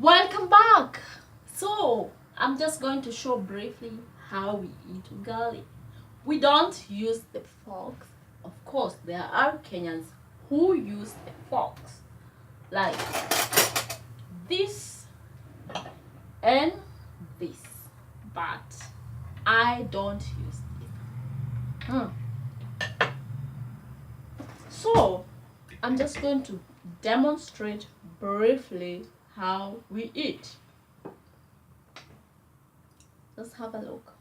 Welcome back. So I'm just going to show briefly how we eat ugali. We don't use the forks. Of course, there are Kenyans who use the forks, like this and this, but I don't use it. So I'm just going to demonstrate briefly how we eat. Let's have a look.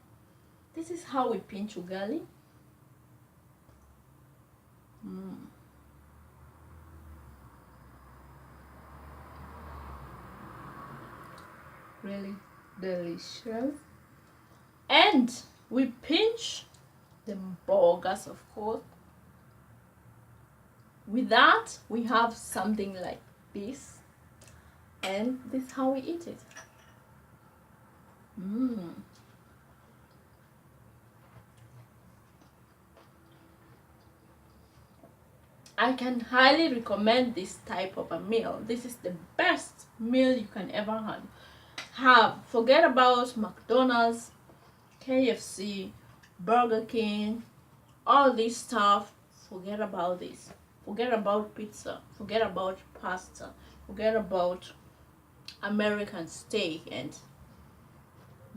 This is how we pinch ugali. Really delicious. And we pinch the mbogas, of course. With that, we have something like this, and this is how we eat it. I can highly recommend this type of a meal. This is the best meal you can ever have. Forget about McDonald's, KFC, Burger King, all this stuff. Forget about this. Forget about pizza. Forget about pasta. Forget about American steak and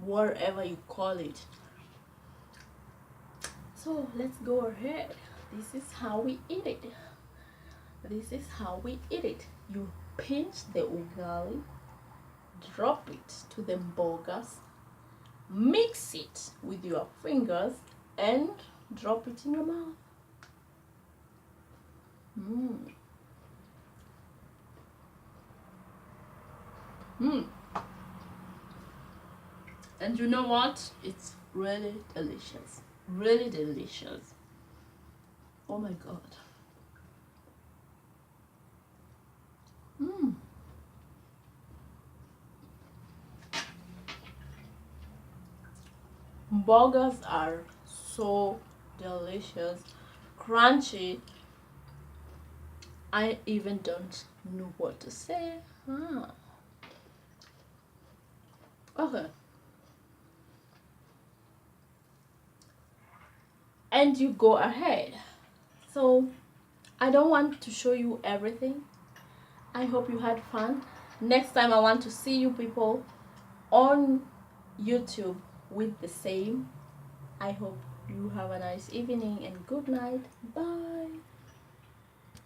whatever you call it. So let's go ahead. This is how we eat it. This is how we eat it. You pinch the ugali, drop it to the mbogas, mix it with your fingers, and drop it in your mouth. And you know what? It's really delicious. Really delicious. Oh my god. Burgers are so delicious, crunchy. I even don't know what to say. Okay. And you go ahead. So I don't want to show you everything. I hope you had fun. Next time I want to see you people on YouTube with the same. I hope you have a nice evening and good night. Bye.